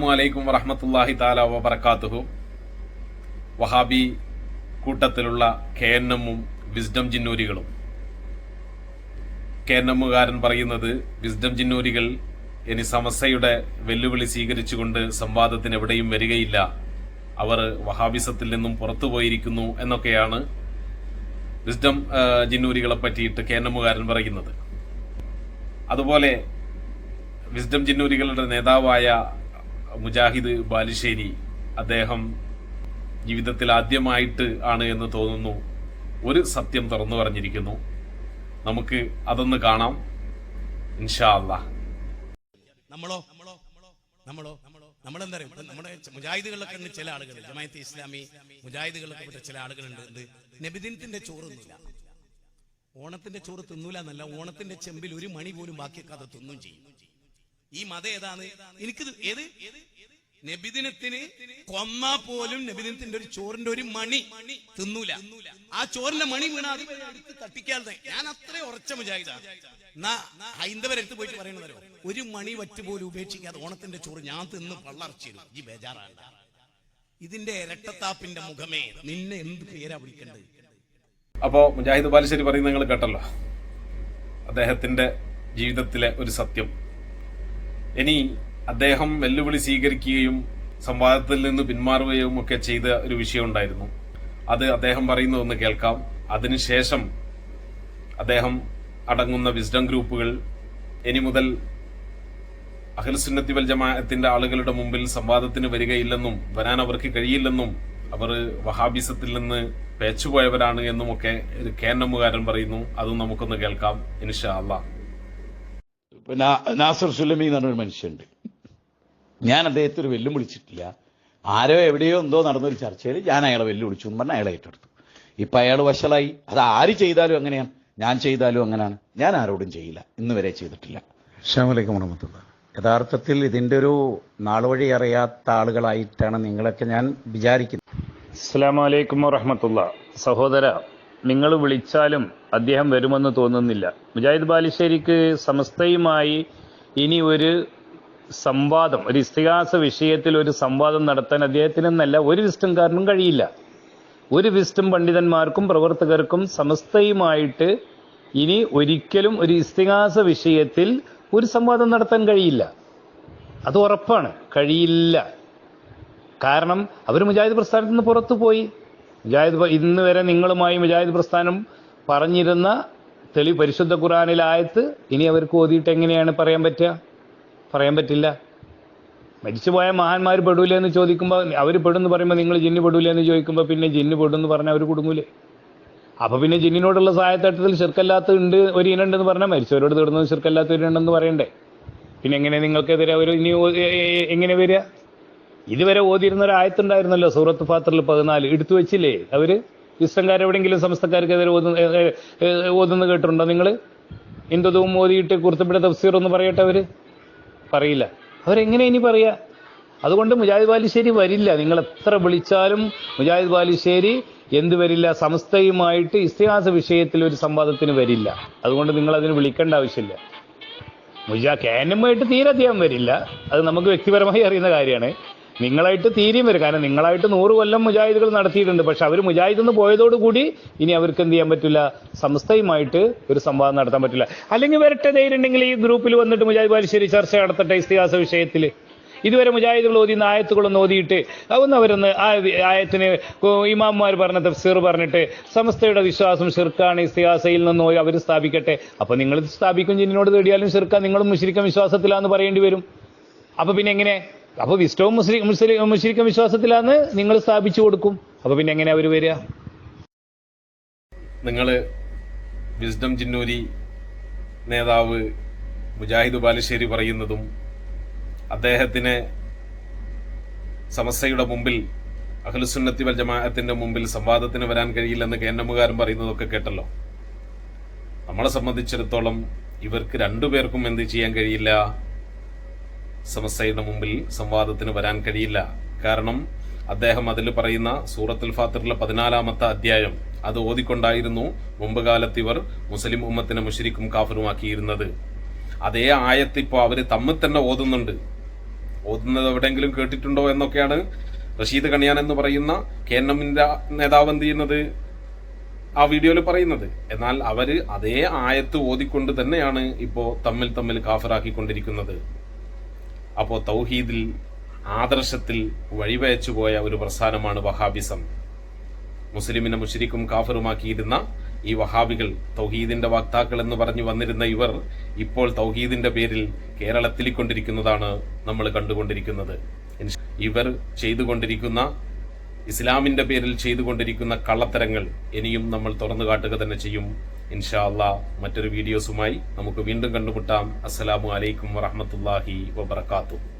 അസ്സലാമു അലൈക്കും വറഹ്മത്തുള്ളാഹി തആല വബറകാതുഹു. വഹാബി കൂട്ടത്തിലുള്ള KNM-ഉം വിസ്ഡം ജിന്നൂരികളും. KNM-കാരൻ പറയുന്നത് വിസ്ഡം ജിന്നൂരികൾ ഇനി സമസ്യയുടെ വെല്ലുവിളി സ്വീകരിച്ചുകൊണ്ട് സംവാദത്തിന് എവിടെയും വരികയില്ല, അവർ വഹാബിസത്തിൽ നിന്നും പുറത്തുപോയിരിക്കുന്നു എന്നൊക്കെയാണ് വിസ്ഡം ജിന്നൂരികളെ പറ്റിയിട്ട് KNM-കാരൻ പറയുന്നത്. അതുപോലെ വിസ്ഡം ജിന്നൂരികളുടെ നേതാവായ മുജാഹിദ് ബാലുശ്ശേരി, അദ്ദേഹം ജീവിതത്തിൽ ആദ്യമായിട്ട് ആണ് എന്ന് തോന്നുന്നു ഒരു സത്യം തുറന്നു പറഞ്ഞിരിക്കുന്നു. നമുക്ക് അതൊന്ന് കാണാം ഇൻഷാ അല്ലാഹ്. നമ്മളെന്താ പറയുക, നമ്മുടെ മുജാഹിദുകളിലൊക്കെ ഉണ്ട് ചില ആളുകൾ, ജമാഅത്തെ ഇസ്ലാമി മുജാഹിദുകളിലൊക്കെ പെട്ട ചില ആളുകളുണ്ട്. നബിദിനത്തിന്റെ ചോറൊന്നുമില്ല, ഓണത്തിന്റെ ചോറ് തിന്നൂല എന്നല്ല, ഓണത്തിന്റെ ചെമ്പിൽ ഒരു മണി പോലും ബാക്കിയൊക്കെ തിന്നും ചെയ്യും. ഈ മതം ഏതാണ്? എനിക്ക് ഏത് നബിദിനത്തിന് കൊന്നാ പോലും നബിദിനത്തിന്റെ ഒരു ചോറിന്റെ ഒരു മണി തിന്നൂല. ആ ചോറിന്റെ മണി വീണ അത് എടുത്ത് തട്ടിക്കാതെ. ഞാൻ അത്ര ഉറച്ച മുജാഹിദാണ്. എന്നാ ഹൈന്ദവരെടുത്ത് പോയിട്ട് പറയണതല്ലോ, ഒരു മണി വറ്റ് പോലും ഉപേക്ഷിക്കാതെ ഓണത്തിന്റെ ചോറ് ഞാൻ തിന്ന് പള്ളർച്ചിരുന്നു. ഈ ബേജാറാണ്. ഇതിന്റെ ഇരട്ടത്താപ്പിന്റെ മുഖമേ, നിന്നെ എന്ത് പേരാ വിളിക്കേണ്ടത്? അപ്പോ മുജാഹിദ് ബാലുശ്ശേരി പറയുന്നത് നിങ്ങൾ കേട്ടല്ലോ, അദ്ദേഹത്തിന്റെ ജീവിതത്തിലെ ഒരു സത്യം. ഇനി അദ്ദേഹം വെല്ലുവിളി സ്വീകരിക്കുകയും സംവാദത്തിൽ നിന്ന് പിന്മാറുകയും ഒക്കെ ചെയ്ത ഒരു വിഷയം ഉണ്ടായിരുന്നു. അത് അദ്ദേഹം പറയുന്നതൊന്ന് കേൾക്കാം. അതിനുശേഷം അദ്ദേഹം അടങ്ങുന്ന വിസ്ഡം ഗ്രൂപ്പുകൾ ഇനി മുതൽ അഹ്ലുസുന്നത്തി വൽ ജമാഅത്തിന്റെ ആളുകളുടെ മുമ്പിൽ സംവാദത്തിന് വരികയില്ലെന്നും വരാൻ അവർക്ക് കഴിയില്ലെന്നും അവർ വഹാബിസത്തിൽ നിന്ന് പേച്ചുപോയവരാണ് എന്നുമൊക്കെ ഒരു KNM-കാരൻ പറയുന്നു. അതും നമുക്കൊന്ന് കേൾക്കാം ഇൻഷാ അല്ലാഹ്. നാസർ സുലമി എന്ന് പറഞ്ഞൊരു മനുഷ്യനുണ്ട്. ഞാൻ അദ്ദേഹത്തെ ഒരു വെല്ലുവിളിച്ചിട്ടില്ല. ആരോ എവിടെയോ എന്തോ നടന്നൊരു ചർച്ചയിൽ ഞാൻ അയാളെ വെല്ലുവിളിച്ചു എന്ന് പറഞ്ഞാൽ അയാളെ ഏറ്റെടുത്തു. ഇപ്പം അയാൾ വഷളായി. അത് ആര് ചെയ്താലും അങ്ങനെയാണ്, ഞാൻ ചെയ്താലും അങ്ങനെയാണ്. ഞാൻ ആരോടും ചെയ്യില്ല, ഇന്ന് വരെ ചെയ്തിട്ടില്ല. അസ്സലാമു അലൈക്കും വറഹ്മത്തുള്ളാഹി. യഥാർത്ഥത്തിൽ ഇതിൻ്റെ ഒരു നാളുവഴി അറിയാത്ത ആളുകളായിട്ടാണ് നിങ്ങളൊക്കെ ഞാൻ വിചാരിക്കുന്നത്. അസ്സലാമു അലൈക്കും വറഹ്മത്തുള്ളാഹി. സഹോദര, നിങ്ങൾ വിളിച്ചാലും അദ്ദേഹം വരുമെന്ന് തോന്നുന്നില്ല. മുജാഹിദ് ബാലുശ്ശേരിക്ക് സമസ്തയുമായി ഇനി ഒരു സംവാദം, ഒരു ഇസ്തിഗാസ വിഷയത്തിൽ ഒരു സംവാദം നടത്താൻ അദ്ദേഹത്തിനെന്നല്ല ഒരു വിസ്ഡംകാരനും കഴിയില്ല. ഒരു വിസ്ഡം പണ്ഡിതന്മാർക്കും പ്രവർത്തകർക്കും സമസ്തയുമായിട്ട് ഇനി ഒരിക്കലും ഒരു ഇസ്തിഗാസ വിഷയത്തിൽ ഒരു സംവാദം നടത്താൻ കഴിയില്ല. അത് ഉറപ്പാണ്, കഴിയില്ല. കാരണം അവർ മുജാഹിദ് പ്രസ്ഥാനത്തിൽ നിന്ന് പുറത്തു പോയി. ഇന്ന് വരെ നിങ്ങളുമായി മുജാഹിദ് പ്രസ്ഥാനം പറഞ്ഞിരുന്ന പരിശുദ്ധ ഖുർആനിലെ ആയത്ത് ഇനി അവർക്ക് ഓതിയിട്ട് എങ്ങനെയാണ് പറയാൻ പറ്റുക? പറയാൻ പറ്റില്ല. മരിച്ചുപോയ മഹാന്മാർ പെടൂല എന്ന് ചോദിക്കുമ്പോൾ, അവർ പെടുന്ന് പറയുമ്പോൾ നിങ്ങൾ ജിന്ന് പെടൂല എന്ന് ചോദിക്കുമ്പോൾ പിന്നെ ജിന്ന് പെടുന്ന് പറഞ്ഞാൽ അവർ കുടുങ്ങൂലേ? അപ്പൊ പിന്നെ ജിന്നിനോടുള്ള സഹായത്തട്ടത്തിൽ ശിർക്കല്ലാത്ത ഉണ്ട്, ഒരു ഇനുണ്ടെന്ന് പറഞ്ഞാൽ മരിച്ചവരോട് തേടുന്നത് ശിർക്കല്ലാത്ത ഒരു ഉണ്ടെന്ന് പറയണ്ടേ? പിന്നെ എങ്ങനെ നിങ്ങൾക്കെതിരെ അവർ ഇനി എങ്ങനെ വരിക? ഇതുവരെ ഓതിയിരുന്ന ഒരു ആയത്തുണ്ടായിരുന്നല്ലോ, സൂറത്ത് ഫാത്തിറിൽ 14, എടുത്തു വെച്ചില്ലേ അവര്? ഇസ്ലാംകാരെവിടെയെങ്കിലും സമസ്തക്കാർക്കെതിരെ ഓതുന്നത് കേട്ടിട്ടുണ്ടോ നിങ്ങൾ? ഹിന്ദുത്വവും ഓതിയിട്ട് കുർത്തുബിയുടെ തഫ്സീർ ഒന്ന് പറയട്ടെ. അവര് പറയില്ല. അവരെങ്ങനെ ഇനി പറയാ? അതുകൊണ്ട് മുജാഹിദ് ബാലുശ്ശേരി വരില്ല. നിങ്ങൾ എത്ര വിളിച്ചാലും മുജാഹിദ് ബാലുശ്ശേരി എന്ത് വരില്ല? സമസ്തയുമായിട്ട് ഇസ്തിഹാസ വിഷയത്തിൽ ഒരു സംവാദത്തിന് വരില്ല. അതുകൊണ്ട് നിങ്ങൾ അതിന് വിളിക്കേണ്ട ആവശ്യമില്ല. KNM-ആയിട്ട് തീരെ അദ്ദേഹം വരില്ല. അത് നമുക്ക് വ്യക്തിപരമായി അറിയുന്ന കാര്യമാണ്. നിങ്ങളായിട്ട് തീരെയും വരും. കാരണം നിങ്ങളായിട്ട് 100 കൊല്ലം മുജാഹിദുകൾ നടത്തിയിട്ടുണ്ട്. പക്ഷെ അവർ മുജാഹിദിൽ നിന്ന് പോയതോടുകൂടി ഇനി അവർക്ക് എന്ത് ചെയ്യാൻ പറ്റില്ല? സമസ്തയുമായിട്ട് ഒരു സംവാദം നടത്താൻ പറ്റില്ല. അല്ലെങ്കിൽ വരട്ടെ, ധൈര്യം ഉണ്ടെങ്കിൽ ഈ ഗ്രൂപ്പിൽ വന്നിട്ട് മുജാഹിദ് ബാലുശ്ശേരി ചർച്ച നടത്തട്ടെ ഇസ്തിഹാസ വിഷയത്തിൽ. ഇതുവരെ മുജാഹിദുകൾ ഓതിയുന്ന ആയത്തുകളൊന്ന് ഓതിയിട്ട് അതൊന്ന് അവരൊന്ന് ആ ആയത്തിന് ഇമാമുമാർ പറഞ്ഞ തഫ്സീർ പറഞ്ഞിട്ട് സമസ്തയുടെ വിശ്വാസം ഷിർക്കാണ്, ഇസ്തിഹാസയിൽ നിന്ന് അവർ സ്ഥാപിക്കട്ടെ. അപ്പൊ നിങ്ങൾ സ്ഥാപിക്കും, ജിന്നിനോട് തേടിയാലും ഷിർക്ക, നിങ്ങളും മുശ്രിക്കൻ വിശ്വാസത്തിലാന്ന് പറയേണ്ടി വരും. അപ്പൊ പിന്നെ എങ്ങനെ? അപ്പൊ വിശ്വവും മുശ്രിക്കൻ വിശ്വാസത്തിലാന്ന് നിങ്ങൾ സ്ഥാപിച്ചു കൊടുക്കും. അപ്പൊ പിന്നെ എങ്ങനെ അവർ വരിക? നിങ്ങള് വിസ്ഡം ജിന്നൂരി നേതാവ് മുജാഹിദ് ബാലുശ്ശേരി പറയുന്നതും അദ്ദേഹത്തിന് സമസ്തയുടെ മുമ്പിൽ, അഹ്ലുസുന്നത്തി വൽ ജമാഅത്തിന്റെ മുമ്പിൽ സംവാദത്തിന് വരാൻ കഴിയില്ലെന്ന് KNM-കാരൻ പറയുന്നതൊക്കെ കേട്ടല്ലോ. നമ്മളെ സംബന്ധിച്ചിടത്തോളം ഇവർക്ക് രണ്ടുപേർക്കും എന്ത് ചെയ്യാൻ കഴിയില്ല? സമസ്തയുടെ മുമ്പിൽ സംവാദത്തിന് വരാൻ കഴിയില്ല. കാരണം അദ്ദേഹം അതിൽ പറയുന്ന സൂറത്തുൽ ഫാത്തിറിലെ 14-ാമത്തെ അധ്യായം അത് ഓതിക്കൊണ്ടായിരുന്നു മുമ്പ് കാലത്ത് ഇവർ മുസ്ലിം ഉമ്മത്തിനെ മുശ്രിക്കും കാഫിറുമാക്കിയിരുന്നത്. അതേ ആയത്ത് ഇപ്പോൾ അവർ തമ്മിൽ തന്നെ ഓതുന്നുണ്ട്. ഓതുന്നത് എവിടെയെങ്കിലും കേട്ടിട്ടുണ്ടോ എന്നൊക്കെയാണ് റഷീദ് കണിയാൻ എന്ന് പറയുന്ന KNMന്റെ നേതാവ് എന്ത് ചെയ്യുന്നത് ആ വീഡിയോയിൽ പറയുന്നത്. എന്നാൽ അവര് അതേ ആയത്ത് ഓതിക്കൊണ്ട് തന്നെയാണ് ഇപ്പോ തമ്മിൽ കാഫിറാക്കിക്കൊണ്ടിരിക്കുന്നത്. അപ്പോ തൗഹീദിൽ ആദർശത്തിൽ വഴിവയച്ചു പോയ ഒരു പ്രസ്ഥാനമാണ് വഹാബിസം. മുസ്ലിമിനെ മുശ്രിക്കും കാഫിറുമാക്കിയിരുന്ന ഈ വഹാബികൾ, തൗഹീദിന്റെ വക്താക്കൾ എന്ന് പറഞ്ഞു വന്നിരുന്ന ഇവർ ഇപ്പോൾ തൗഹീദിന്റെ പേരിൽ കേരളത്തിലിക്കൊണ്ടിരിക്കുന്നതാണ് നമ്മൾ കണ്ടുകൊണ്ടിരിക്കുന്നത്. ഇവർ ചെയ്തുകൊണ്ടിരിക്കുന്ന, ഇസ്ലാമിന്റെ പേരിൽ ചെയ്തുകൊണ്ടിരിക്കുന്ന കള്ളത്തരങ്ങൾ ഇനിയും നമ്മൾ തുറന്നു കാട്ടുക തന്നെ ചെയ്യും. ഇൻഷാ അല്ലാഹ് മറ്റൊരു വീഡിയോസുമായി നമുക്ക് വീണ്ടും കണ്ടുമുട്ടാം. അസ്സലാമു അലൈക്കും വറഹ്മത്തുള്ളാഹി വബറകാതുഹു.